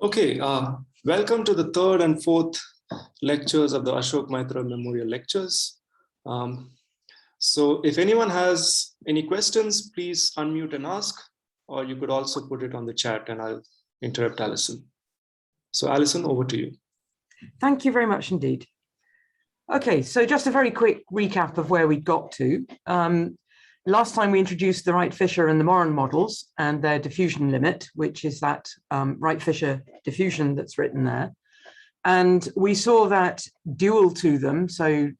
Okay, welcome to the third and fourth lectures of the Ashok Maitra Memorial Lectures. So if anyone has any questions, please unmute and ask, or you could also put it on the chat and I'll interrupt Alison. So Alison, over to you. Thank you very much indeed. Okay, so just a very quick recap of where we got to. Last time we introduced the Wright-Fisher and the Moran models and their diffusion limit, which is that Wright-Fisher diffusion that's written there. And we saw that dual to them. So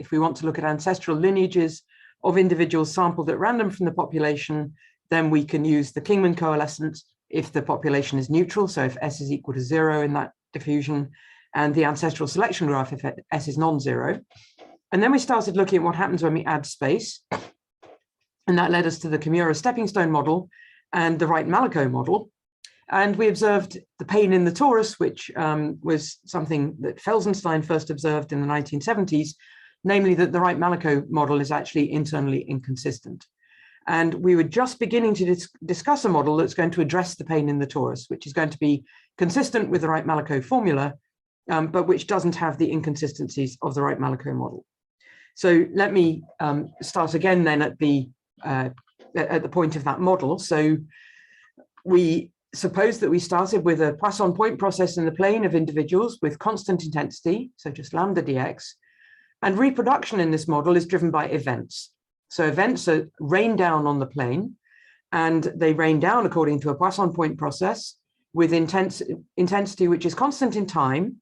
if we want to look at ancestral lineages of individuals sampled at random from the population, then we can use the Kingman coalescent if the population is neutral. So if S is equal to 0 in that diffusion, and the ancestral selection graph if S is non-zero. And then we started looking at what happens when we add space. And that led us to the Kimura stepping stone model and the Wright-Mallico model. And we observed the pain in the torus, which was something that Felsenstein first observed in the 1970s, namely that the Wright-Mallico model is actually internally inconsistent. And we were just beginning to discuss a model that's going to address the pain in the torus, which is going to be consistent with the Wright-Mallico formula, but which doesn't have the inconsistencies of the Wright-Mallico model. So let me start again then at the point of that model. So we suppose that we started with a Poisson point process in the plane of individuals with constant intensity, so just lambda dx, and reproduction in this model is driven by events. So events are rained down on the plane, and they rain down according to a Poisson point process with intensity which is constant in time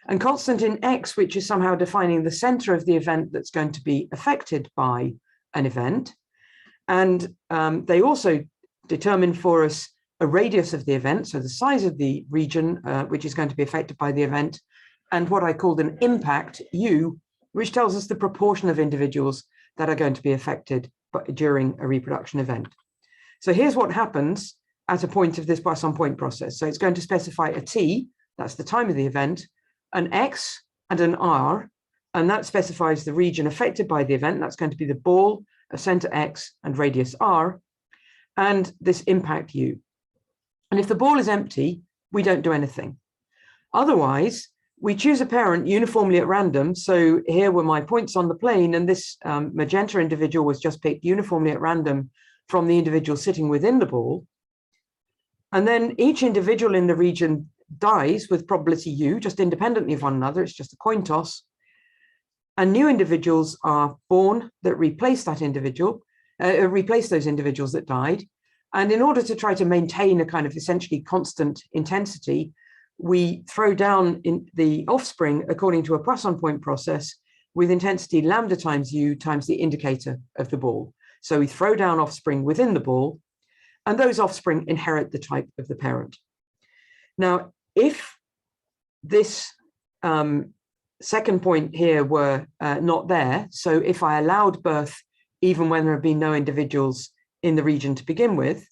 and constant in x, which is somehow defining the center of the event that's going to be affected by an event. And they also determine for us a radius of the event, so the size of the region which is going to be affected by the event, and what I called an impact, U, which tells us the proportion of individuals that are going to be affected during a reproduction event. So here's what happens at a point of this Poisson point process. So it's going to specify a T, that's the time of the event, an X and an R, and that specifies the region affected by the event. That's going to be the ball, a center X and radius R, and this impact U. And if the ball is empty, we don't do anything. Otherwise, we choose a parent uniformly at random. So here were my points on the plane, and this magenta individual was just picked uniformly at random from the individual sitting within the ball. And then each individual in the region dies with probability U, just independently of one another. It's just a coin toss. And new individuals are born that replace that individual, replace those individuals that died. And in order to try to maintain a kind of essentially constant intensity, we throw down in the offspring according to a Poisson point process with intensity lambda times U times the indicator of the ball. So we throw down offspring within the ball, and those offspring inherit the type of the parent. Now, if this second point here were not there, so if I allowed birth even when there have been no individuals in the region to begin with,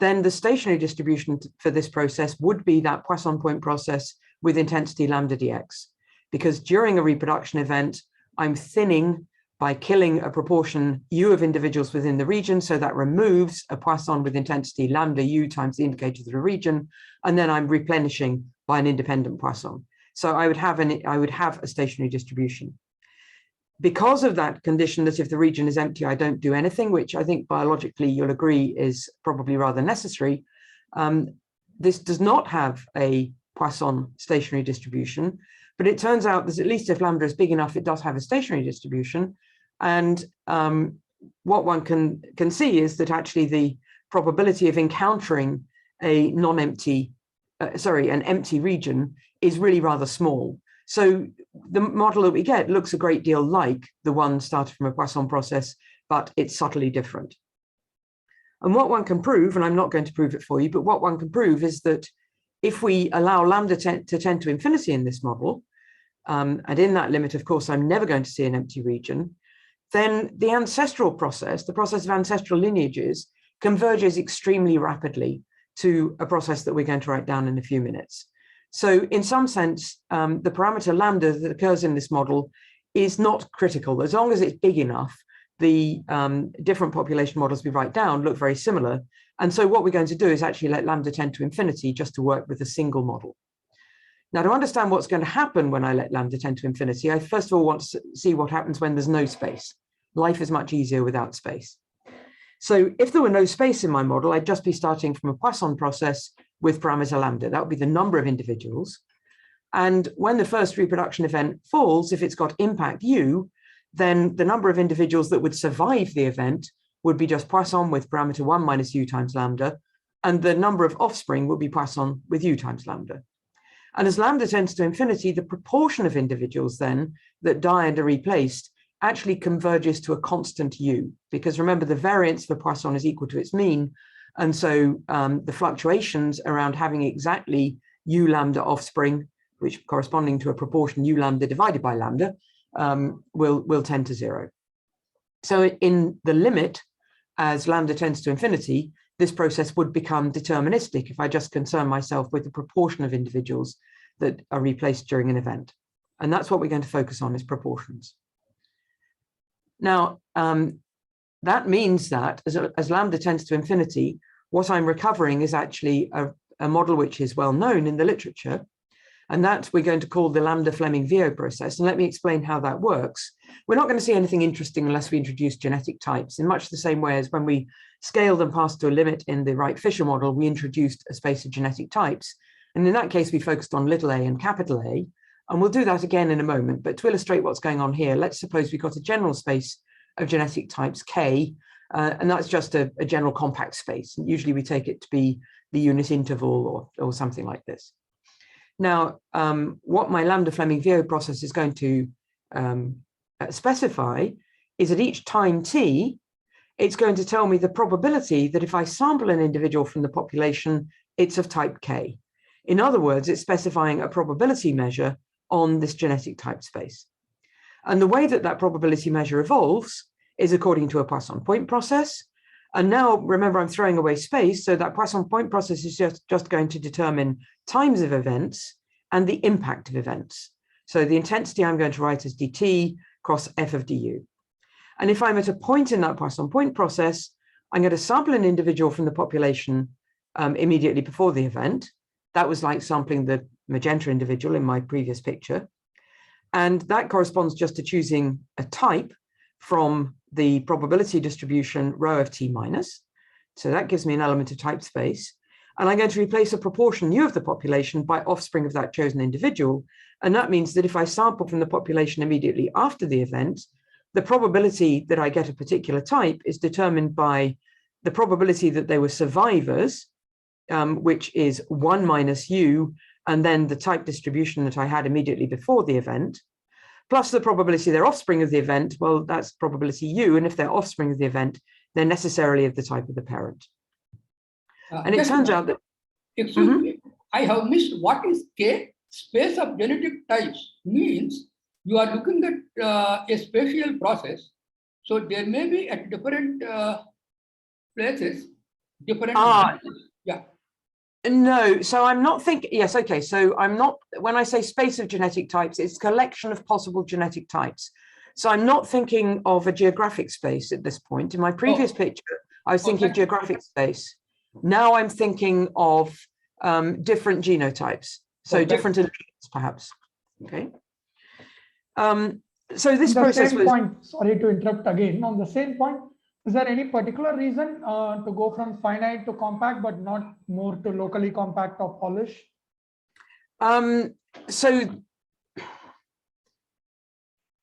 then the stationary distribution for this process would be that Poisson point process with intensity lambda dx, because during a reproduction event, I'm thinning by killing a proportion U of individuals within the region, so that removes a Poisson with intensity lambda U times the indicator of the region, and then I'm replenishing by an independent Poisson. So I would have a stationary distribution. Because of that condition that if the region is empty, I don't do anything, which I think biologically you'll agree is probably rather necessary. This does not have a Poisson stationary distribution, but it turns out that at least if lambda is big enough, it does have a stationary distribution. And what one can see is that actually the probability of encountering a non-empty, an empty region is really rather small. So the model that we get looks a great deal like the one started from a Poisson process, but it's subtly different. And what one can prove, and I'm not going to prove it for you, but what one can prove is that if we allow lambda to tend to infinity in this model, and in that limit, of course, I'm never going to see an empty region, then the ancestral process, the process of ancestral lineages, converges extremely rapidly to a process that we're going to write down in a few minutes. So in some sense, the parameter lambda that occurs in this model is not critical. As long as it's big enough, the different population models we write down look very similar, And so what we're going to do is actually let lambda tend to infinity just to work with a single model. Now, to understand what's going to happen when I let lambda tend to infinity, I first of all want to see what happens when there's no space. Life is much easier without space. So if there were no space in my model, I'd just be starting from a Poisson process with parameter lambda. That would be the number of individuals. And when the first reproduction event falls, if it's got impact u, then the number of individuals that would survive the event would be just Poisson with parameter 1 minus u times lambda, and the number of offspring would be Poisson with u times lambda. And as lambda tends to infinity, the proportion of individuals then that die and are replaced actually converges to a constant u, because remember, the variance for Poisson is equal to its mean. And so the fluctuations around having exactly u lambda offspring, which corresponding to a proportion u lambda divided by lambda, will tend to 0. So in the limit, as lambda tends to infinity, this process would become deterministic if I just concern myself with the proportion of individuals that are replaced during an event. And that's what we're going to focus on, is proportions. Now, that means that as lambda tends to infinity, what I'm recovering is actually a model which is well known in the literature, and that we're going to call the Lambda-Fleming-Viot process. And let me explain how that works. We're not going to see anything interesting unless we introduce genetic types, in much the same way as when we scaled and passed to a limit in the Wright-Fisher model, we introduced a space of genetic types. And in that case, we focused on little a and capital A. And we'll do that again in a moment. But to illustrate what's going on here, let's suppose we've got a general space of genetic types K, and that's just a general compact space. And usually we take it to be the unit interval or something like this. Now, what my Lambda-Fleming-Viot process is going to specify is at each time t, it's going to tell me the probability that if I sample an individual from the population, it's of type K. In other words, it's specifying a probability measure on this genetic type space. And the way that that probability measure evolves is according to a Poisson point process. And now, remember, I'm throwing away space, so that Poisson point process is just going to determine times of events and the impact of events. So the intensity I'm going to write as dt cross f of du. And if I'm at a point in that Poisson point process, I'm going to sample an individual from the population immediately before the event. That was like sampling the magenta individual in my previous picture. And that corresponds just to choosing a type from the probability distribution rho of t minus. So that gives me an element of type space. And I'm going to replace a proportion u of the population by offspring of that chosen individual. And that means that if I sample from the population immediately after the event, the probability that I get a particular type is determined by the probability that they were survivors, which is 1 minus u, and then the type distribution that I had immediately before the event, plus the probability they're offspring of the event. Well, that's probability u, and if they're offspring of the event, they're necessarily of the type of the parent. And it turns out that... Excuse me, I have missed what is K? Space of genetic types means you are looking at a spatial process. So there may be at different places, different... yeah. No, so I'm not thinking, yes, okay, so I'm not, when I say space of genetic types, it's collection of possible genetic types. So I'm not thinking of a geographic space at this point. In my previous picture, I was thinking of geographic space. Now I'm thinking of different genotypes, so different alleles, perhaps. Okay. So this process was... point, sorry to interrupt again, on the same point, is there any particular reason to go from finite to compact, but not more to locally compact or polish? So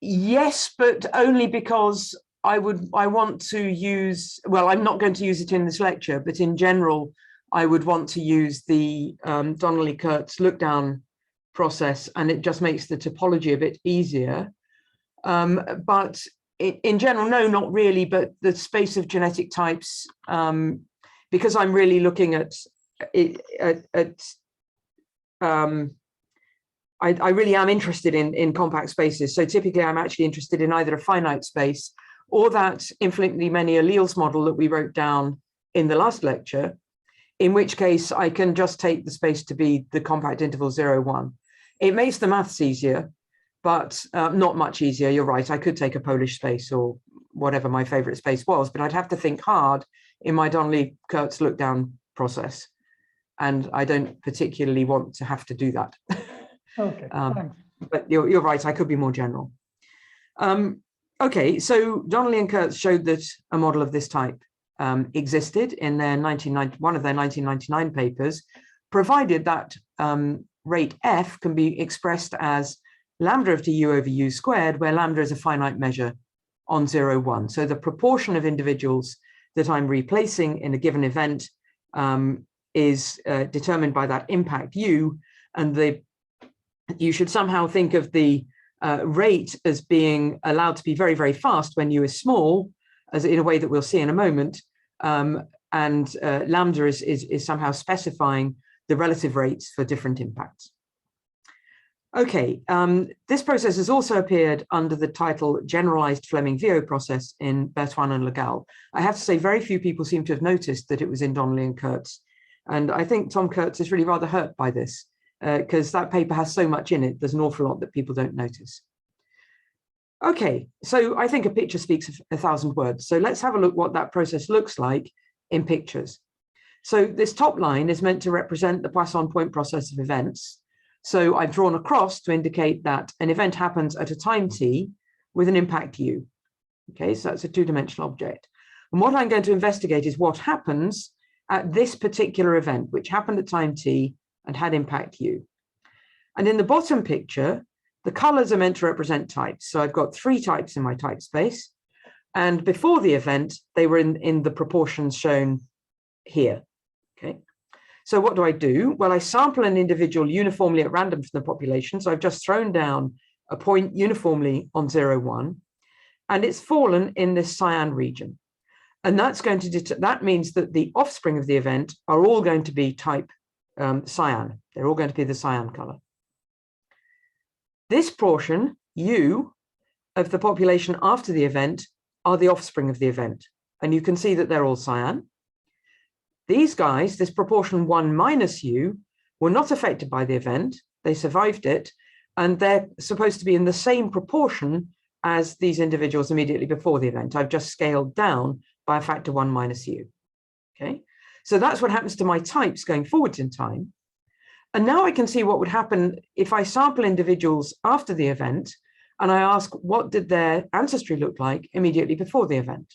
yes, but only because I want to use, well, I'm not going to use it in this lecture, but in general, I would want to use the Donnelly-Kurtz look-down process, and it just makes the topology a bit easier. But in general, no, not really, but the space of genetic types, because I'm really looking at I really am interested in compact spaces. So typically I'm actually interested in either a finite space or that infinitely many alleles model that we wrote down in the last lecture, in which case I can just take the space to be the compact interval 0, 1. It makes the maths easier, but not much easier. You're right. I could take a Polish space or whatever my favorite space was, but I'd have to think hard in my Donnelly-Kurtz look-down process. And I don't particularly want to have to do that. Okay, thanks. But you're right, I could be more general. Okay, so Donnelly and Kurtz showed that a model of this type existed in their one of their 1999 papers, provided that rate f can be expressed as lambda of du over u squared, where lambda is a finite measure on 0, 1. So the proportion of individuals that I'm replacing in a given event is determined by that impact u, and you should somehow think of the rate as being allowed to be very, very fast when u is small, as in a way that we'll see in a moment, and lambda is somehow specifying the relative rates for different impacts. Okay, this process has also appeared under the title Generalized Fleming-Viot process in Bertoine and Legal. I have to say very few people seem to have noticed that it was in Donnelly and Kurtz. And I think Tom Kurtz is really rather hurt by this because that paper has so much in it, there's an awful lot that people don't notice. Okay, so I think a picture speaks 1,000 words. So let's have a look what that process looks like in pictures. So this top line is meant to represent the Poisson point process of events. So I've drawn a cross to indicate that an event happens at a time t with an impact u. Okay, so that's a two-dimensional object. And what I'm going to investigate is what happens at this particular event, which happened at time t and had impact u. And in the bottom picture, the colors are meant to represent types. So I've got 3 types in my type space. And before the event, they were in the proportions shown here. Okay. So what do? Well, I sample an individual uniformly at random from the population. So I've just thrown down a point uniformly on 0, 1, and it's fallen in this cyan region. And that's going to that means that the offspring of the event are all going to be type cyan. They're all going to be the cyan color. This portion, U, of the population after the event are the offspring of the event. And you can see that they're all cyan. These guys, this proportion 1 minus U, were not affected by the event. They survived it. And they're supposed to be in the same proportion as these individuals immediately before the event. I've just scaled down by a factor 1 minus U. Okay, so that's what happens to my types going forwards in time. And now I can see what would happen if I sample individuals after the event and I ask what did their ancestry look like immediately before the event.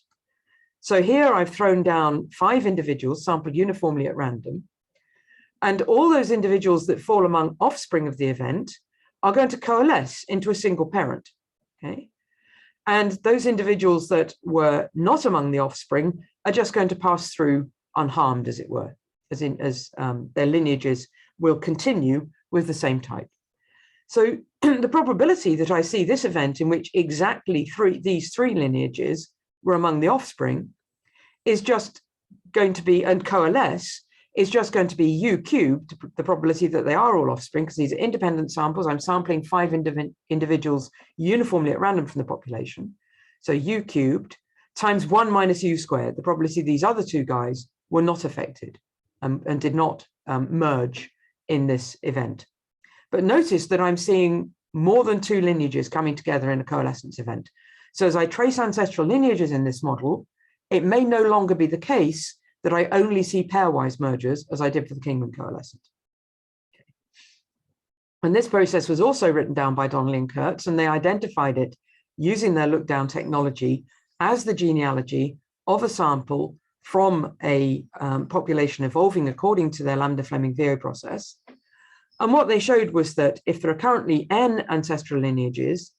So here I've thrown down 5 individuals sampled uniformly at random. And all those individuals that fall among offspring of the event are going to coalesce into a single parent. Okay. And those individuals that were not among the offspring are just going to pass through unharmed, as it were, as their lineages will continue with the same type. So the probability that I see this event in which exactly these three lineages were among the offspring is just going to be, and coalesce, is just going to be U cubed, the probability that they are all offspring, because these are independent samples. I'm sampling 5 individuals uniformly at random from the population. So U cubed times 1 minus U squared, the probability these other 2 guys were not affected and did not merge in this event. But notice that I'm seeing more than 2 lineages coming together in a coalescence event. So as I trace ancestral lineages in this model, it may no longer be the case that I only see pairwise mergers as I did for the Kingman coalescent. Okay. And this process was also written down by Donnelly and Kurtz, and they identified it using their look-down technology as the genealogy of a sample from a population evolving according to their Lambda-Fleming-Viot process. And what they showed was that if there are currently n ancestral lineages,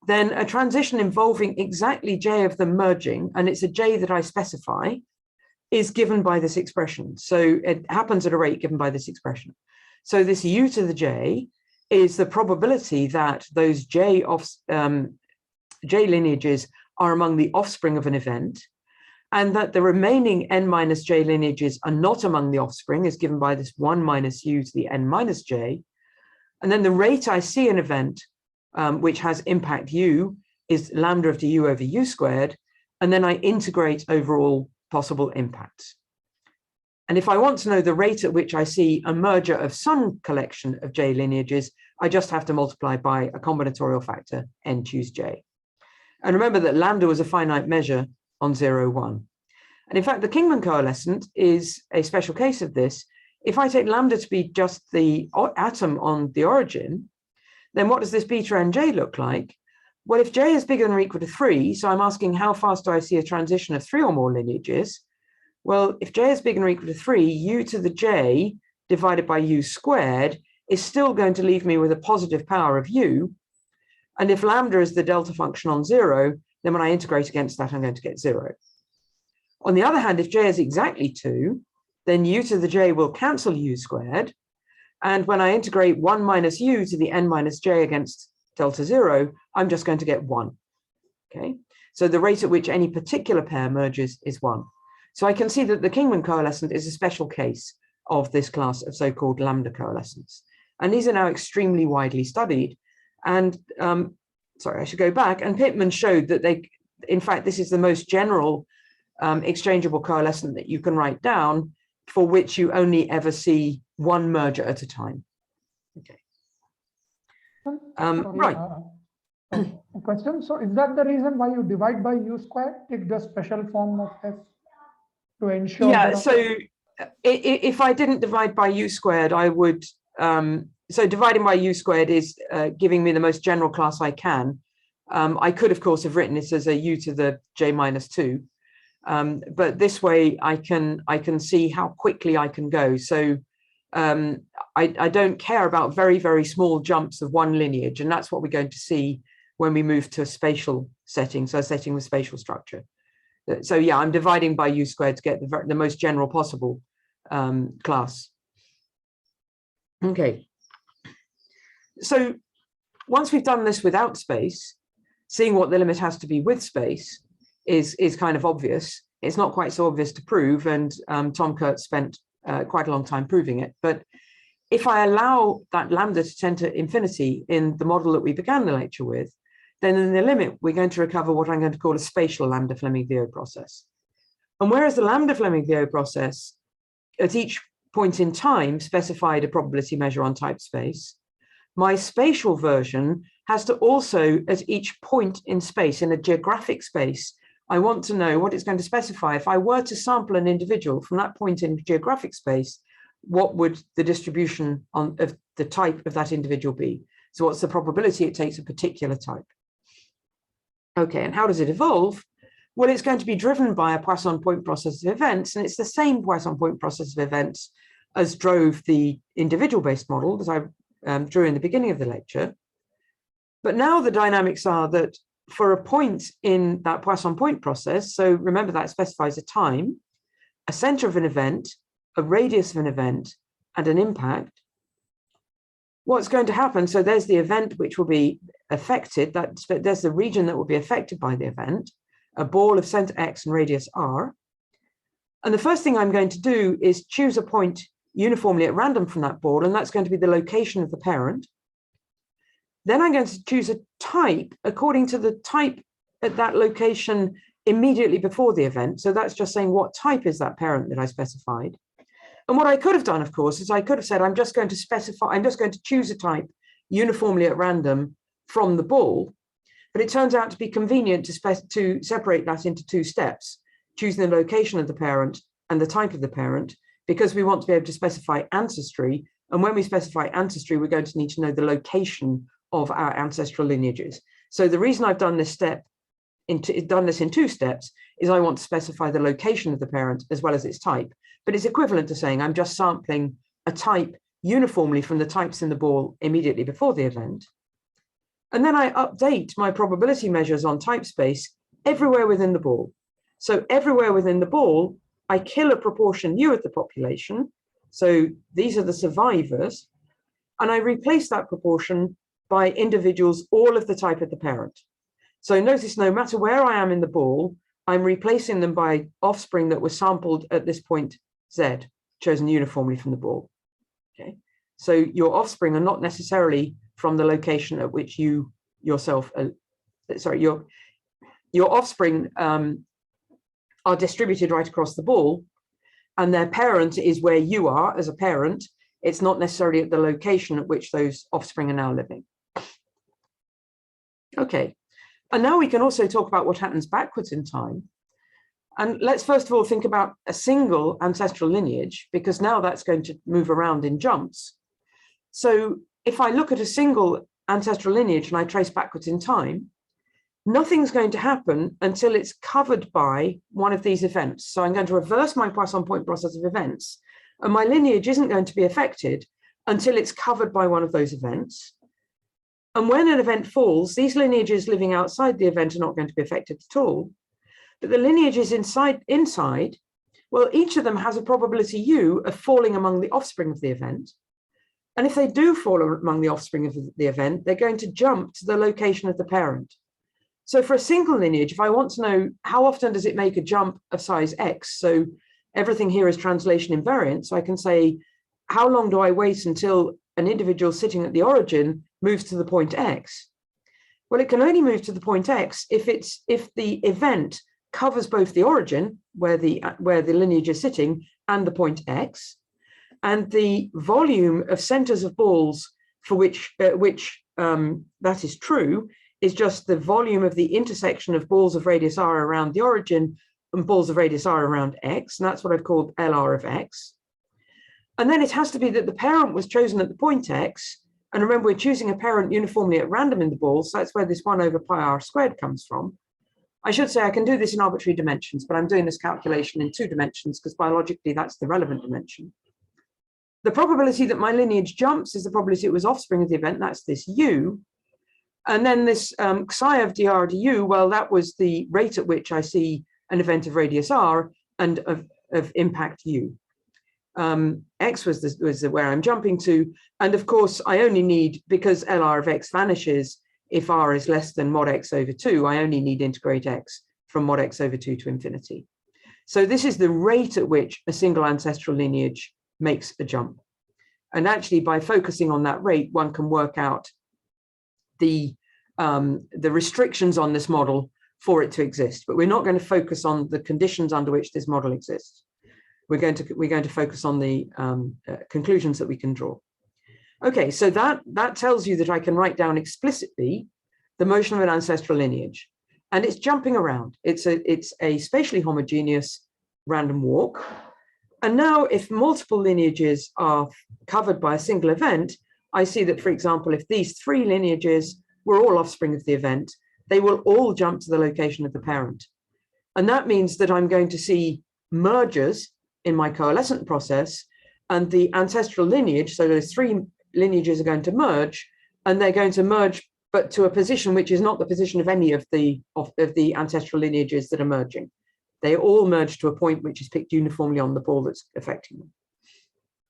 then a transition involving exactly j of them merging, and it's a j that I specify, is given by this expression. So it happens at a rate given by this expression. So this u to the j is the probability that those j lineages are among the offspring of an event, and that the remaining n minus j lineages are not among the offspring is given by this 1 minus u to the n minus j. And then the rate I see an event which has impact u is lambda of du over u squared, and then I integrate overall possible impacts. And if I want to know the rate at which I see a merger of some collection of j lineages, I just have to multiply by a combinatorial factor n choose j. And remember that lambda was a finite measure on 0, 1. And in fact, the Kingman coalescent is a special case of this. If I take lambda to be just the atom on the origin, then what does this beta nj look like? Well, if j is bigger than or equal to 3, so I'm asking how fast do I see a transition of 3 or more lineages? Well, if j is bigger than or equal to 3, u to the j divided by u squared is still going to leave me with a positive power of u. And if lambda is the delta function on 0, then when I integrate against that, I'm going to get 0. On the other hand, if j is exactly 2, then u to the j will cancel u squared. And when I integrate 1 minus u to the n minus j against delta 0, I'm just going to get 1. Okay, so the rate at which any particular pair merges is 1. So I can see that the Kingman coalescent is a special case of this class of so-called lambda coalescents. And these are now extremely widely studied. And sorry, I should go back. And Pittman showed that in fact, this is the most general exchangeable coalescent that you can write down, for which you only ever see one merger at a time. Okay. Right. A question. So is that the reason why you divide by u squared? Take the special form of f to ensure. Yeah. So if I didn't divide by u squared, I would. So dividing by u squared is giving me the most general class I can. I could, of course, have written this as a u to the j minus 2. But this way I can see how quickly I can go. So I don't care about very, very small jumps of one lineage. And that's what we're going to see when we move to a spatial setting. So a setting with spatial structure. So yeah, I'm dividing by u squared to get the most general possible class. Okay. So once we've done this without space, seeing what the limit has to be with space is kind of obvious. It's not quite so obvious to prove, and Tom Kurtz spent quite a long time proving it. But if I allow that lambda to tend to infinity in the model that we began the lecture with, then in the limit, we're going to recover what I'm going to call a spatial lambda-Fleming-Viot process. And whereas the lambda-Fleming-Viot process at each point in time specified a probability measure on type space, my spatial version has to also, at each point in space, in a geographic space, I want to know what it's going to specify. If I were to sample an individual from that point in geographic space, what would the distribution of the type of that individual be? So what's the probability it takes a particular type? Okay, and how does it evolve? Well, it's going to be driven by a Poisson point process of events, and it's the same Poisson point process of events as drove the individual-based model that I drew in the beginning of the lecture. But now the dynamics are that for a point in that Poisson point process, so remember that specifies a time, a center of an event, a radius of an event, and an impact. What's going to happen, so there's the event which will be affected, there's the region that will be affected by the event, a ball of center x and radius r. And the first thing I'm going to do is choose a point uniformly at random from that ball, and that's going to be the location of the parent. Then I'm going to choose a type according to the type at that location immediately before the event. So that's just saying what type is that parent that I specified. And what I could have done, of course, is I could have said, I'm just going to choose a type uniformly at random from the ball. But it turns out to be convenient to separate that into two steps, choosing the location of the parent and the type of the parent, because we want to be able to specify ancestry. And when we specify ancestry, we're going to need to know the location of our ancestral lineages. So the reason I've done this in two steps is I want to specify the location of the parent as well as its type. But it's equivalent to saying I'm just sampling a type uniformly from the types in the ball immediately before the event. And then I update my probability measures on type space everywhere within the ball. So everywhere within the ball, I kill a proportion u of the population. So these are the survivors. And I replace that proportion by individuals, all of the type of the parent. So notice no matter where I am in the ball, I'm replacing them by offspring that was sampled at this point Z, chosen uniformly from the ball. Okay, so your offspring are not necessarily from the location at which you yourself, your offspring are distributed right across the ball, and their parent is where you are as a parent. It's not necessarily at the location at which those offspring are now living. Okay, and now we can also talk about what happens backwards in time. And let's first of all think about a single ancestral lineage, because now that's going to move around in jumps. So if I look at a single ancestral lineage and I trace backwards in time, nothing's going to happen until it's covered by one of these events. So I'm going to reverse my Poisson point process of events, and my lineage isn't going to be affected until it's covered by one of those events. And when an event falls, these lineages living outside the event are not going to be affected at all. But the lineages inside, well, each of them has a probability U of falling among the offspring of the event. And if they do fall among the offspring of the event, they're going to jump to the location of the parent. So for a single lineage, if I want to know how often does it make a jump of size X, so everything here is translation invariant, so I can say, how long do I wait until an individual sitting at the origin moves to the point X? Well, it can only move to the point X if the event covers both the origin, where the lineage is sitting, and the point X, and the volume of centers of balls for which that is true is just the volume of the intersection of balls of radius r around the origin and balls of radius r around X, and that's what I've called LR of X. And then it has to be that the parent was chosen at the point X, and remember we're choosing a parent uniformly at random in the ball, so that's where this 1 over pi r squared comes from. I should say I can do this in arbitrary dimensions, but I'm doing this calculation in 2 dimensions because biologically that's the relevant dimension. The probability that my lineage jumps is the probability it was offspring of the event, that's this U. And then this psi of dr du, well, that was the rate at which I see an event of radius r and of impact U. X was where I'm jumping to. And of course, I only need, because LR of X vanishes, if R is less than mod X over 2, I only need integrate X from mod X over 2 to infinity. So this is the rate at which a single ancestral lineage makes a jump. And actually, by focusing on that rate, one can work out the restrictions on this model for it to exist. But we're not going to focus on the conditions under which this model exists. We're going to focus on the conclusions that we can draw. Okay, so that tells you that I can write down explicitly the motion of an ancestral lineage, and it's jumping around. It's a spatially homogeneous random walk. And now, if multiple lineages are covered by a single event, I see that, for example, if these 3 lineages were all offspring of the event, they will all jump to the location of the parent. And that means that I'm going to see mergers in my coalescent process, and the ancestral lineage, so those 3 lineages are going to merge, and they're going to merge, but to a position which is not the position of any of the ancestral lineages that are merging. They all merge to a point which is picked uniformly on the ball that's affecting them.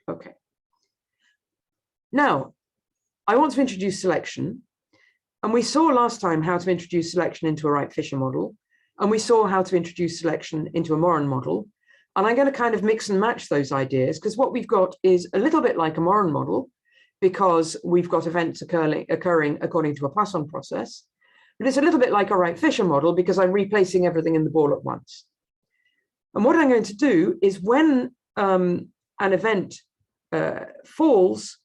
Okay. Now, I want to introduce selection. And we saw last time how to introduce selection into a Wright-Fisher model. And we saw how to introduce selection into a Moran model. And I'm going to kind of mix and match those ideas, because what we've got is a little bit like a Moran model, because we've got events occurring according to a Poisson process. But it's a little bit like a Wright-Fisher model, because I'm replacing everything in the ball at once. And what I'm going to do is, when an event falls,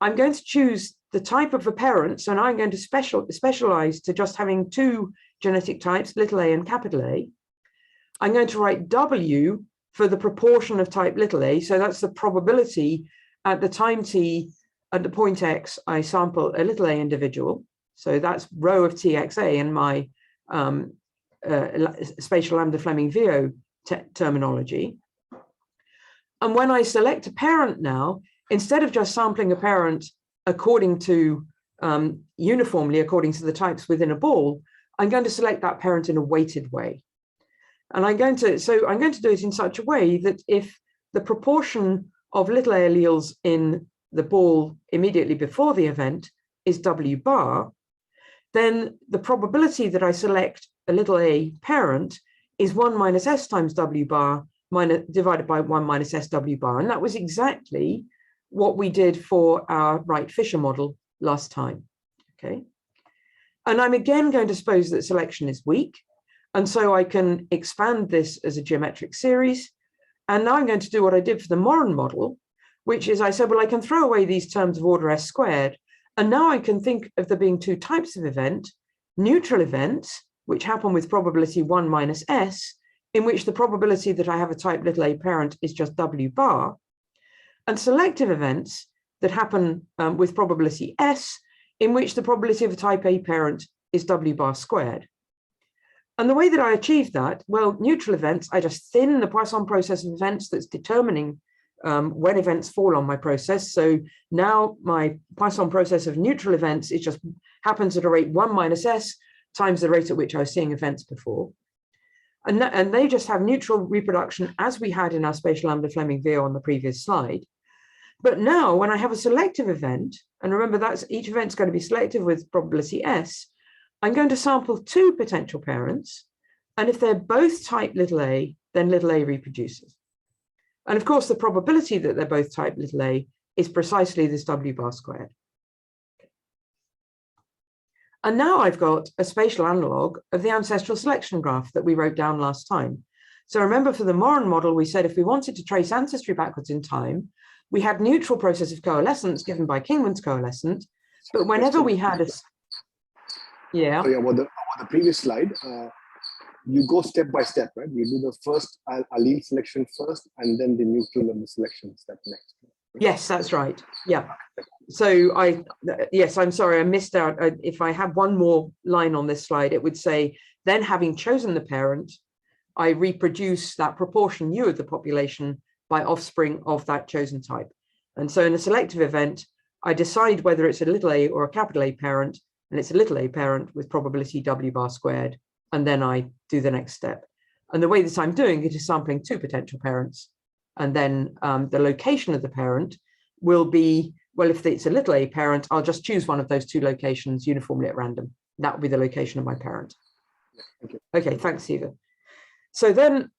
I'm going to choose the type of a parent. So now I'm going to specialize to just having 2 genetic types, little a and capital A. I'm going to write W for the proportion of type little a. So that's the probability at the time t at the point X, I sample a little a individual. So that's rho of txa in my spatial A-Fleming-Viot terminology. And when I select a parent now, instead of just sampling a parent according to uniformly according to the types within a ball, I'm going to select that parent in a weighted way. And I'm going to do it in such a way that if the proportion of little a alleles in the ball immediately before the event is W bar, then the probability that I select a little a parent is 1 minus S times W bar divided by 1 minus SW bar. And that was exactly what we did for our Wright-Fisher model last time. Okay. And I'm again going to suppose that selection is weak. And so I can expand this as a geometric series. And now I'm going to do what I did for the Moran model, which is I said, well, I can throw away these terms of order S squared. And now I can think of there being 2 types of event, neutral events, which happen with probability 1 minus S, in which the probability that I have a type little a parent is just W bar, and selective events that happen with probability S, in which the probability of a type A parent is W bar squared. And the way that I achieve that, well, neutral events, I just thin the Poisson process of events that's determining when events fall on my process. So now my Poisson process of neutral events, it just happens at a rate 1 minus S times the rate at which I was seeing events before. And they just have neutral reproduction as we had in our spatial A-Fleming-Viot on the previous slide. But now when I have a selective event, and remember that's each event's going to be selective with probability S, I'm going to sample 2 potential parents. And if they're both type little a, then little a reproduces. And of course, the probability that they're both type little a is precisely this W bar squared. And now I've got a spatial analog of the ancestral selection graph that we wrote down last time. So remember for the Morin model, we said if we wanted to trace ancestry backwards in time, we had neutral process of coalescence given by Kingman's coalescent, but whenever we had a, yeah. Sorry, about the previous slide, you go step by step, right? You do the first allele selection first, and then the neutral and the selection step next. Yes, that's right. Yeah. So yes, I'm sorry, I missed out. If I had one more line on this slide, it would say, then having chosen the parent, I reproduce that proportion U of the population by offspring of that chosen type. And so in a selective event, I decide whether it's a little a or a capital A parent, and it's a little a parent with probability W bar squared, and then I do the next step. And the way that I'm doing it is sampling 2 potential parents, and then the location of the parent will be, well, if it's a little a parent, I'll just choose one of those 2 locations uniformly at random. That will be the location of my parent. Okay, thanks, Eva. So then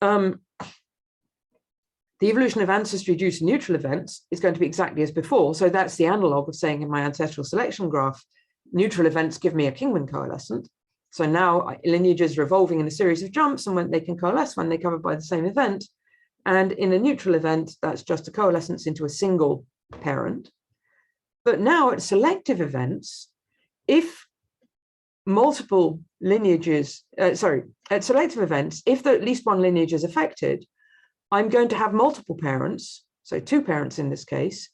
the evolution of ancestry due to neutral events is going to be exactly as before. So that's the analog of saying in my ancestral selection graph, neutral events give me a Kingman coalescent. So now lineages are evolving in a series of jumps, and when they can coalesce when they're covered by the same event. And in a neutral event, that's just a coalescence into a single parent. But now at selective events, if multiple lineages, at selective events, if at least one lineage is affected, I'm going to have multiple parents, so 2 parents in this case,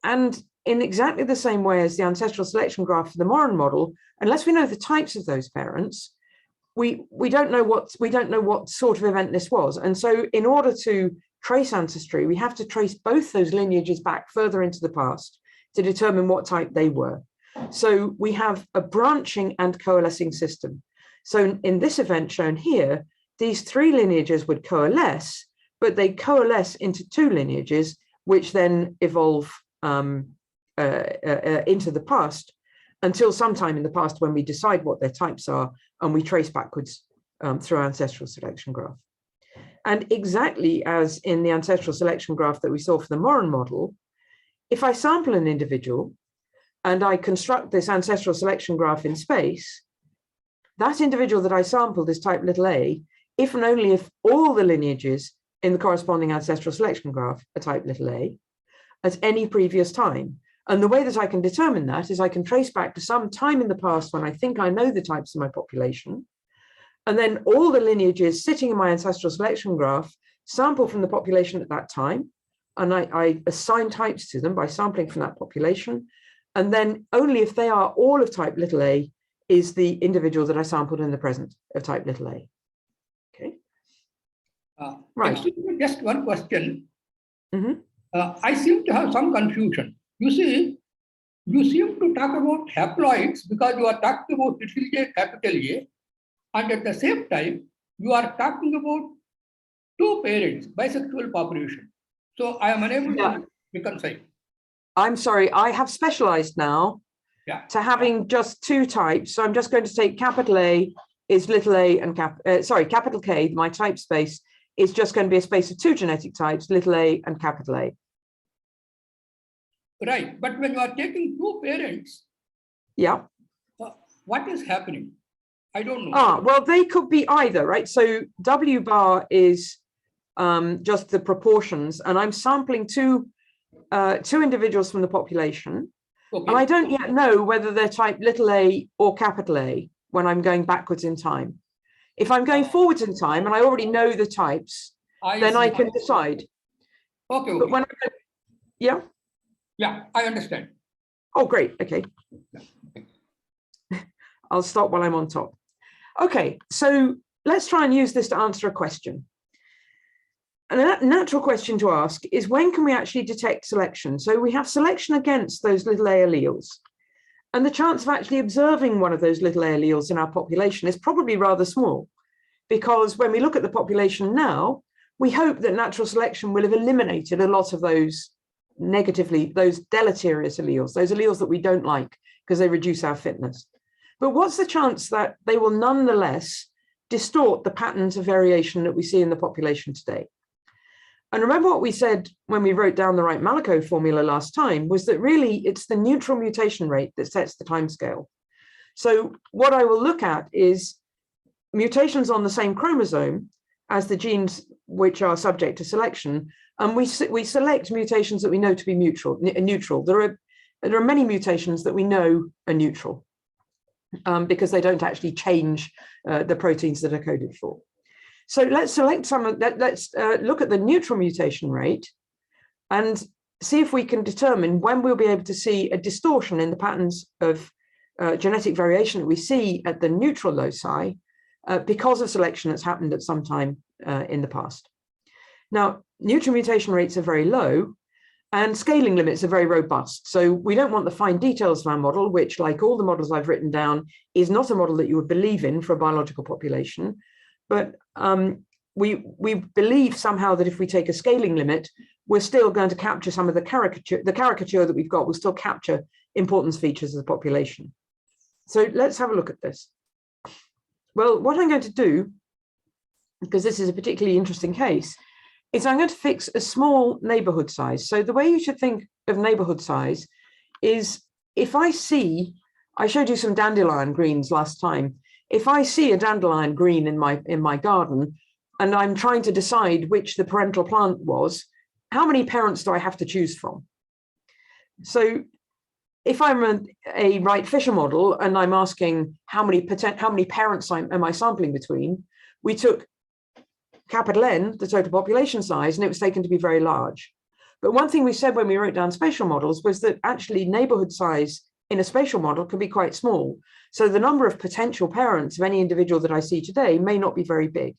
and in exactly the same way as the ancestral selection graph for the Morin model, unless we know the types of those parents, we don't know what sort of event this was. And so in order to trace ancestry, we have to trace both those lineages back further into the past to determine what type they were. So we have a branching and coalescing system. So in this event shown here, these 3 lineages would coalesce, but they coalesce into 2 lineages, which then evolve into the past until sometime in the past when we decide what their types are and we trace backwards through our ancestral selection graph. And exactly as in the ancestral selection graph that we saw for the Morin model, if I sample an individual and I construct this ancestral selection graph in space, that individual that I sampled is type little a, if and only if all the lineages in the corresponding ancestral selection graph are type little a at any previous time. And the way that I can determine that is I can trace back to some time in the past when I think I know the types of my population. And then all the lineages sitting in my ancestral selection graph sample from the population at that time. And I assign types to them by sampling from that population. And then only if they are all of type little a is the individual that I sampled in the present of type little a. Okay. Right. Just one question. Mm-hmm. I seem to have some confusion. You see, you seem to talk about haploids because you are talking about little a, capital A, and at the same time, you are talking about 2 parents, bisexual population. So I am unable to reconcile. I'm sorry, I have specialized now to having just 2 types. So I'm just going to take capital A is little a and capital K, my type space, is just going to be a space of 2 genetic types, little a and capital A. Right, but when you are taking 2 parents, what is happening? I don't know. Well, they could be either, right? So W bar is just the proportions, and I'm sampling two individuals from the population, and I don't yet know whether they're type little a or capital A. when I'm going backwards in time. If I'm going forwards in time and I already know the types, then I can decide. Okay. But when yeah? Yeah, I understand. Oh, great. Okay. I'll stop while I'm on top. Okay, so let's try and use this to answer a question. And a natural question to ask is, when can we actually detect selection? So we have selection against those little a alleles. And the chance of actually observing one of those little a alleles in our population is probably rather small, because when we look at the population now, we hope that natural selection will have eliminated a lot of those those deleterious alleles, those alleles that we don't like because they reduce our fitness. But what's the chance that they will nonetheless distort the patterns of variation that we see in the population today? And remember what we said when we wrote down the Wright-Mallico formula last time was that really it's the neutral mutation rate that sets the timescale. So what I will look at is mutations on the same chromosome as the genes which are subject to selection, and we select mutations that we know to be neutral. There are many mutations that we know are neutral because they don't actually change the proteins that are coded for. So let's select let's look at the neutral mutation rate and see if we can determine when we'll be able to see a distortion in the patterns of genetic variation that we see at the neutral loci because of selection that's happened at some time in the past. Now, neutral mutation rates are very low and scaling limits are very robust. So we don't want the fine details of our model, which, like all the models I've written down, is not a model that you would believe in for a biological population. But we believe somehow that if we take a scaling limit, we're still going to capture some of the caricature that we've got will still capture importance features of the population. So let's have a look at this. Well, what I'm going to do, because this is a particularly interesting case, is I'm going to fix a small neighborhood size. So the way you should think of neighborhood size is if I showed you some dandelion greens last time. If I see a dandelion green in my garden and I'm trying to decide which the parental plant was, how many parents do I have to choose from? So if I'm a Wright-Fisher model and I'm asking how many parents am I sampling between, we took capital N, the total population size, and it was taken to be very large. But one thing we said when we wrote down spatial models was that actually neighborhood size in a spatial model can be quite small. So the number of potential parents of any individual that I see today may not be very big.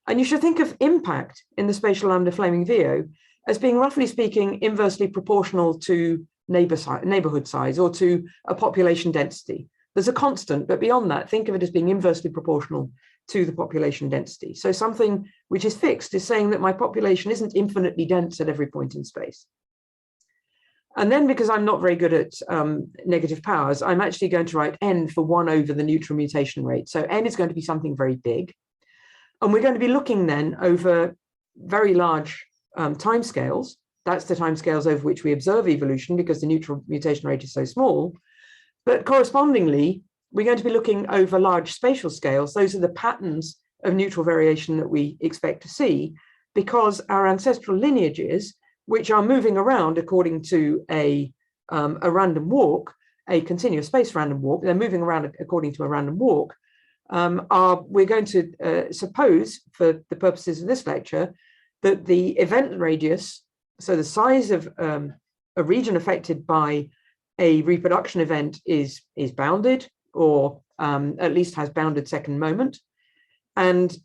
And you should think of impact in the spatial A-Fleming-Viot as being, roughly speaking, inversely proportional to neighborhood size or to a population density. There's a constant, but beyond that, think of it as being inversely proportional to the population density. So something which is fixed is saying that my population isn't infinitely dense at every point in space. And then, because I'm not very good at negative powers, I'm actually going to write n for 1 over the neutral mutation rate. So n is going to be something very big. And we're going to be looking then over very large timescales. That's the timescales over which we observe evolution because the neutral mutation rate is so small. But correspondingly, we're going to be looking over large spatial scales. Those are the patterns of neutral variation that we expect to see because our ancestral lineages, which are moving around according to a random walk, a continuous space random walk, they're moving around according to a random walk, we're going to suppose, for the purposes of this lecture, that the event radius, so the size of a region affected by a reproduction event is bounded, or at least has bounded second moment. And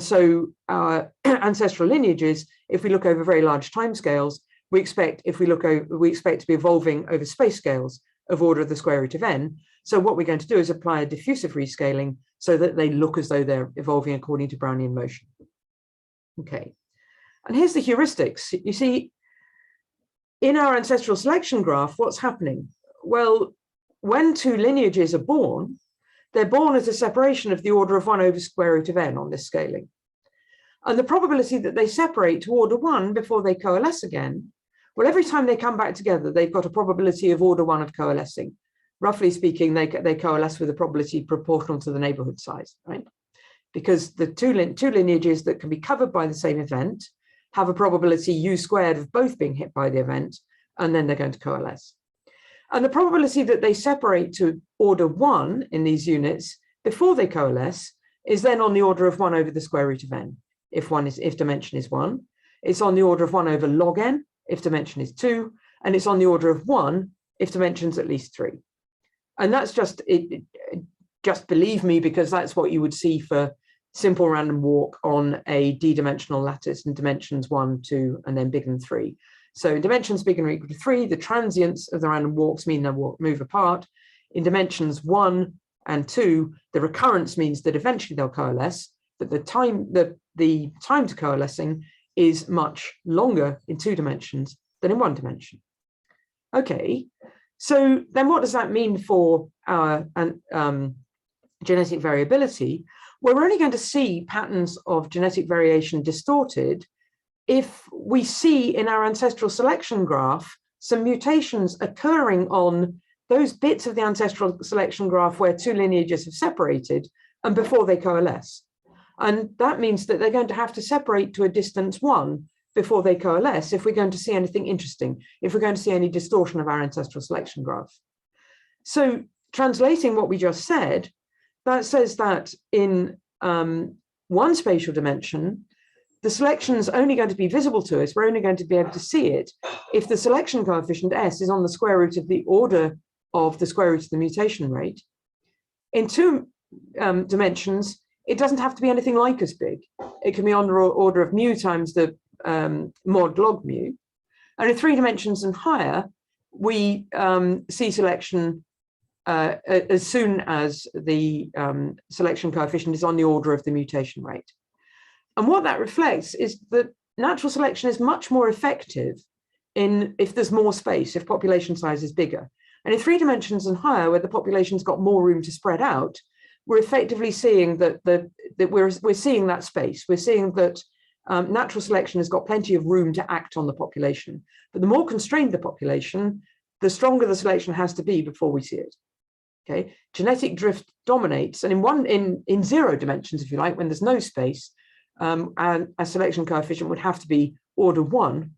so our ancestral lineages, if we look over very large timescales, we expect to be evolving over space scales of order of the square root of n. So what we're going to do is apply a diffusive rescaling so that they look as though they're evolving according to Brownian motion. Okay, and here's the heuristics. You see, in our ancestral selection graph, what's happening? Well, when two lineages are born, they're born as a separation of the order of 1 over square root of n on this scaling. And the probability that they separate to order 1 before they coalesce again, well, every time they come back together, they've got a probability of order 1 of coalescing. Roughly speaking, they coalesce with a probability proportional to the neighborhood size, right? Because the two lineages that can be covered by the same event have a probability u squared of both being hit by the event, and then they're going to coalesce. And the probability that they separate to order 1 in these units before they coalesce is then on the order of 1 over the square root of n, if dimension is 1. It's on the order of 1 over log n, if dimension is 2, and it's on the order of 1 if dimension's at least 3. And that's just, just believe me, because that's what you would see for simple random walk on a d-dimensional lattice in dimensions 1, 2, and then bigger than 3. So in dimensions bigger or equal to 3, the transients of the random walks mean they'll move apart. In dimensions 1 and 2, the recurrence means that eventually they'll coalesce, but the time to coalescing is much longer in 2 dimensions than in 1 dimension. Okay, so then what does that mean for our genetic variability? Well, we're only going to see patterns of genetic variation distorted if we see in our ancestral selection graph some mutations occurring on those bits of the ancestral selection graph where 2 lineages have separated and before they coalesce. And that means that they're going to have to separate to a distance 1 before they coalesce if we're going to see anything interesting, if we're going to see any distortion of our ancestral selection graph. So translating what we just said, that says that in 1 spatial dimension, the selection is only going to be visible to us, we're only going to be able to see it if the selection coefficient S is on the square root of the order of the square root of the mutation rate. In 2 dimensions, it doesn't have to be anything like as big. It can be on the order of mu times the mod log mu. And in 3 dimensions and higher, we see selection as soon as the selection coefficient is on the order of the mutation rate. And what that reflects is that natural selection is much more effective if there's more space, if population size is bigger. And in 3 dimensions and higher, where the population's got more room to spread out, we're effectively seeing that we're seeing that space. We're seeing that natural selection has got plenty of room to act on the population. But the more constrained the population, the stronger the selection has to be before we see it. Okay, genetic drift dominates, and in 0 dimensions, if you like, when there's no space, and a selection coefficient would have to be order 1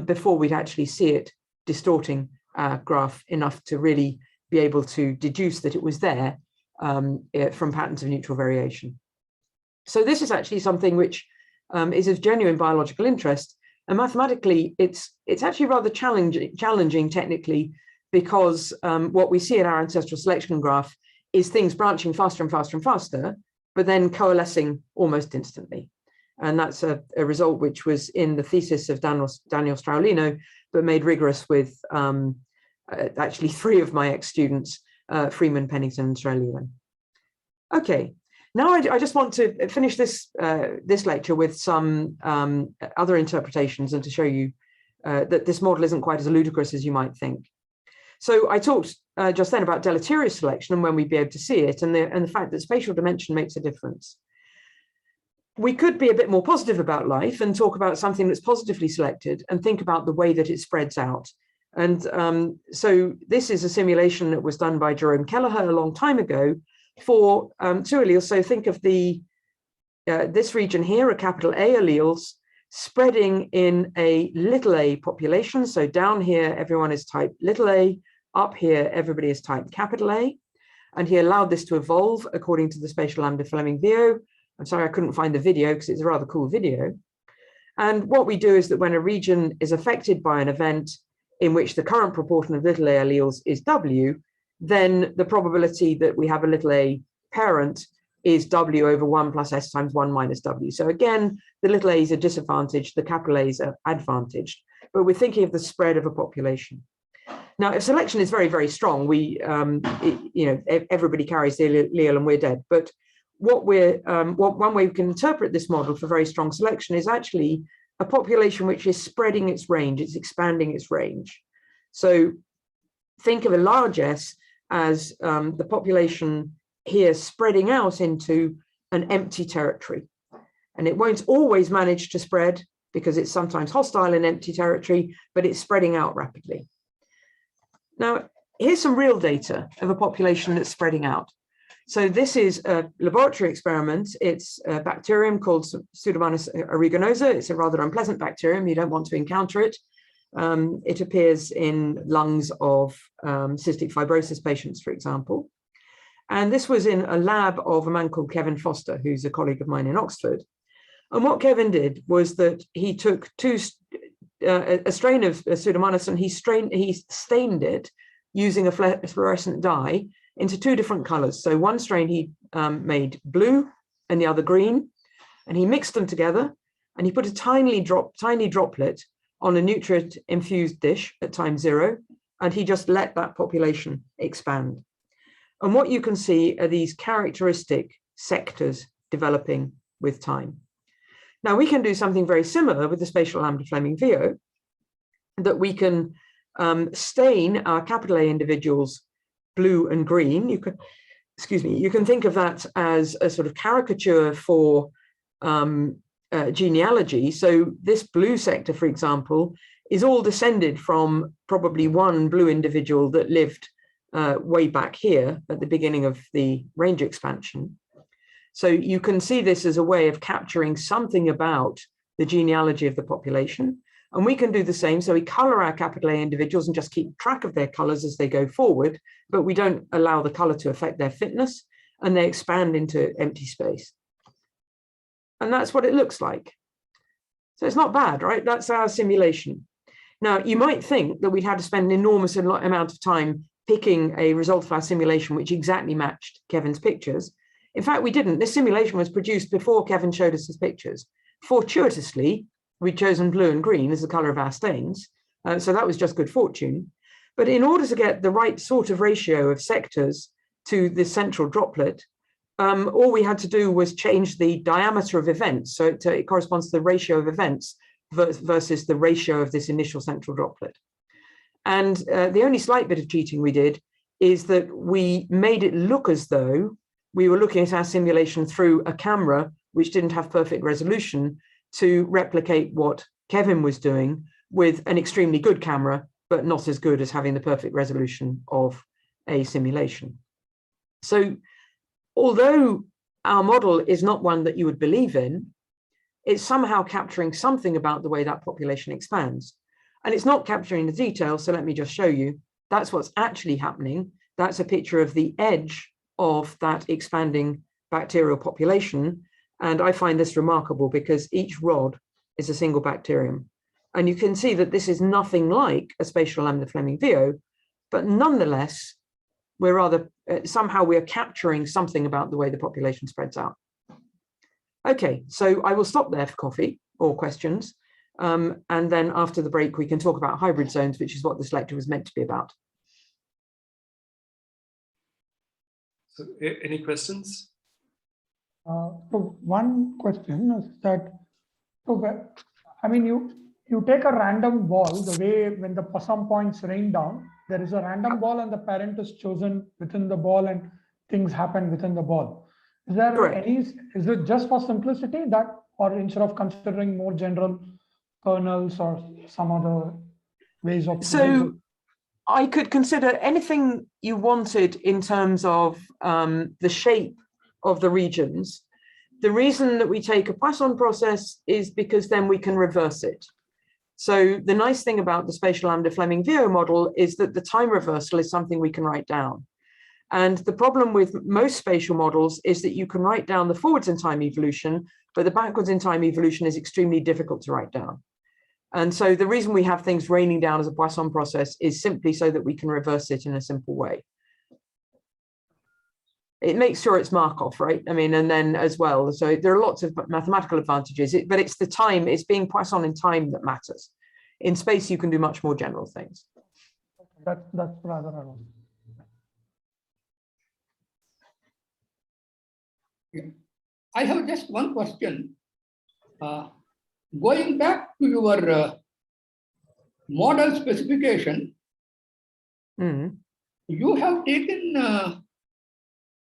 before we'd actually see it distorting our graph enough to really be able to deduce that it was there from patterns of neutral variation. So this is actually something which is of genuine biological interest, and mathematically it's actually rather challenging technically, because what we see in our ancestral selection graph is things branching faster and faster and faster, but then coalescing almost instantly. And that's a result which was in the thesis of Daniel Straulino, but made rigorous with actually 3 of my ex-students, Freeman, Pennington, and Straulino. Okay, now I just want to finish this lecture with some other interpretations and to show you that this model isn't quite as ludicrous as you might think. So I talked just then about deleterious selection and when we'd be able to see it, and the fact that spatial dimension makes a difference. We could be a bit more positive about life and talk about something that's positively selected and think about the way that it spreads out. And so this is a simulation that was done by Jerome Kelleher a long time ago for 2 alleles. So think of this region here, a capital A alleles, spreading in a little a population. So down here, everyone is type little a. Up here, everybody is type capital A. And he allowed this to evolve according to the spatial A-Fleming-Viot. I'm sorry, I couldn't find the video because it's a rather cool video. And what we do is that when a region is affected by an event in which the current proportion of little a alleles is W, then the probability that we have a little a parent is W over 1 plus S times 1 minus W. So again, the little a's are disadvantaged, the capital A's are advantaged, but we're thinking of the spread of a population. Now, if selection is very, very strong, everybody carries the allele and we're dead. But one way we can interpret this model for very strong selection is actually a population which is spreading its range, it's expanding its range. So think of a large S as the population here spreading out into an empty territory. And it won't always manage to spread because it's sometimes hostile in empty territory, but it's spreading out rapidly. Now, here's some real data of a population that's spreading out. So this is a laboratory experiment. It's a bacterium called Pseudomonas aeruginosa. It's a rather unpleasant bacterium. You don't want to encounter it. It appears in lungs of cystic fibrosis patients, for example. And this was in a lab of a man called Kevin Foster, who's a colleague of mine in Oxford. And what Kevin did was that he took a strain of Pseudomonas and he stained it using a fluorescent dye into two different colors. So one strain he made blue and the other green, and he mixed them together and he put a tiny droplet on a nutrient infused dish at time 0, and he just let that population expand. And what you can see are these characteristic sectors developing with time. Now we can do something very similar with the spatial A-Fleming-Viot, that we can stain our capital A individuals blue and green. You can think of that as a sort of caricature for genealogy. So this blue sector, for example, is all descended from probably one blue individual that lived way back here at the beginning of the range expansion. So you can see this as a way of capturing something about the genealogy of the population. And we can do the same. So we color our capital A individuals and just keep track of their colors as they go forward, but we don't allow the color to affect their fitness, and they expand into empty space. And that's what it looks like. So it's not bad, right? That's our simulation. Now, you might think that we'd had to spend an enormous amount of time picking a result of our simulation which exactly matched Kevin's pictures. In fact, we didn't. This simulation was produced before Kevin showed us his pictures. Fortuitously, we'd chosen blue and green as the color of our stains. So that was just good fortune. But in order to get the right sort of ratio of sectors to this central droplet, all we had to do was change the diameter of events. So it corresponds to the ratio of events versus the ratio of this initial central droplet. And the only slight bit of cheating we did is that we made it look as though we were looking at our simulation through a camera which didn't have perfect resolution to replicate what Kevin was doing with an extremely good camera, but not as good as having the perfect resolution of a simulation. So although our model is not one that you would believe in, it's somehow capturing something about the way that population expands. And it's not capturing the details, so let me just show you. That's what's actually happening. That's a picture of the edge of that expanding bacterial population. And I find this remarkable because each rod is a single bacterium. And you can see that this is nothing like a spatial A-Fleming-Viot, but nonetheless, somehow we're capturing something about the way the population spreads out. Okay, so I will stop there for coffee or questions. And then after the break, we can talk about hybrid zones, which is what this lecture was meant to be about. So, any questions? So one question is that, I mean, you take a random ball, the way when the Poisson points rain down, there is a random ball and the parent is chosen within the ball and things happen within the ball. Is there is it just for simplicity that, or instead of considering more general kernels or some other ways of? So I could consider anything you wanted in terms of the shape of the regions. The reason that we take a Poisson process is because then we can reverse it. So the nice thing about the spatial A-Fleming-Viot model is that the time reversal is something we can write down. And the problem with most spatial models is that you can write down the forwards in time evolution, but the backwards in time evolution is extremely difficult to write down. And so the reason we have things raining down as a Poisson process is simply so that we can reverse it in a simple way. It makes sure it's Markov, right? I mean, and then as well, so there are lots of mathematical advantages, but it's the time, it's being Poisson in time that matters. In space, you can do much more general things. That's rather ironic. I have just one question. Going back to your model specification, you have taken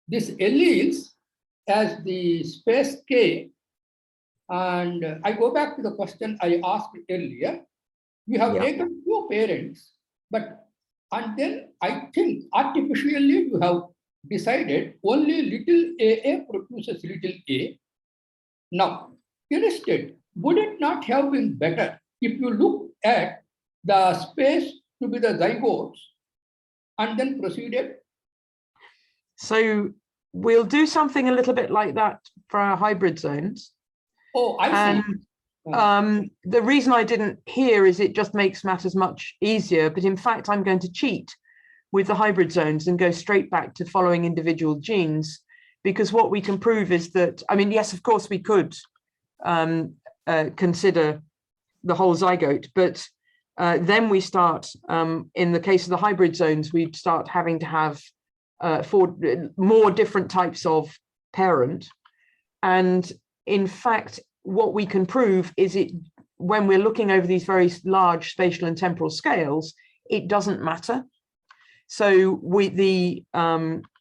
these alleles as the space K. And I go back to the question I asked earlier. You have taken two parents, and then I think artificially you have decided only little a produces little a. Now, instead, would it not have been better if you look at the space to be the zygotes and then proceeded? So we'll do something a little bit like that for our hybrid zones. Oh, I see. And the reason I didn't here is it just makes matters much easier. But in fact, I'm going to cheat with the hybrid zones and go straight back to following individual genes, because what we can prove is that, I mean, yes, of course, we could consider the whole zygote, but then we start, in the case of the hybrid zones, we'd start having to have more different types of parent. And in fact, what we can prove is when we're looking over these very large spatial and temporal scales, it doesn't matter. So the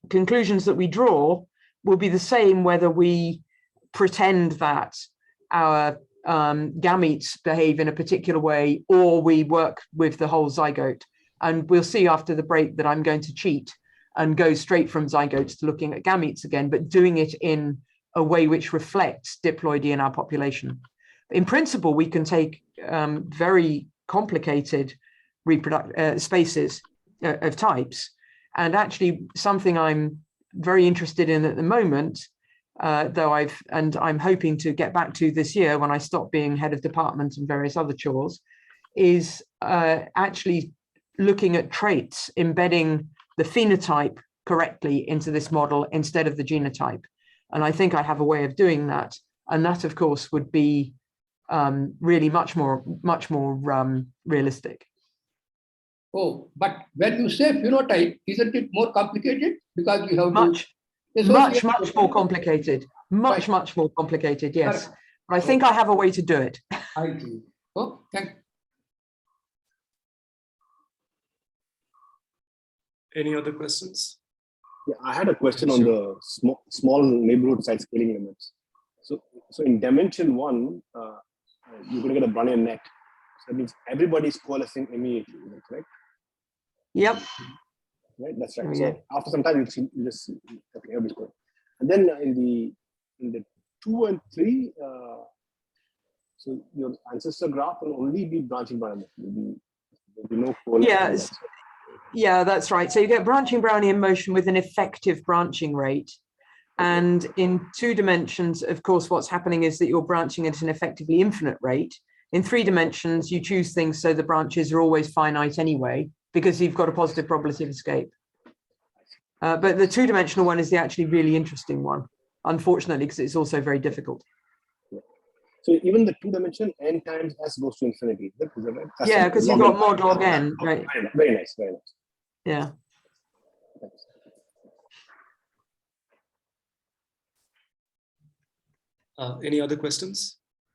conclusions that we draw will be the same whether we pretend that our gametes behave in a particular way or we work with the whole zygote. And we'll see after the break that I'm going to cheat and go straight from zygotes to looking at gametes again, but doing it in a way which reflects diploidy in our population. In principle, we can take very complicated spaces of types. And actually something I'm very interested in at the moment, though I'm hoping to get back to this year when I stop being head of department and various other chores, is actually looking at traits, embedding the phenotype correctly into this model instead of the genotype. And I think I have a way of doing that. And that, of course, would be really much more realistic. Oh, but when you say phenotype, isn't it more complicated? Because you have much more complicated. Much more complicated, yes. But I think I have a way to do it. I see. Oh, thank you. Any other questions? Yeah, I had a question on the small neighborhood size scaling limits. So in dimension 1, you're going to get a Brownian net. So that means everybody's coalescing immediately, is that correct? Yep. Right, that's right. So after some time, you just see, okay, everybody's coalescing. And then in the 2 and 3, so your ancestor graph will only be branching Brownian. There'll be no coalescing. Yes. Yeah, that's right. So you get branching Brownian motion with an effective branching rate. And in 2 dimensions, of course, what's happening is that you're branching at an effectively infinite rate. In 3 dimensions, you choose things so the branches are always finite anyway, because you've got a positive probability of escape. But the 2-dimensional one is the actually really interesting one, unfortunately, because it's also very difficult. So even the 2-dimension n times s goes to infinity. Is that right? Yeah, because you've got mod log n, right? Very nice, very nice. Yeah. Any other questions?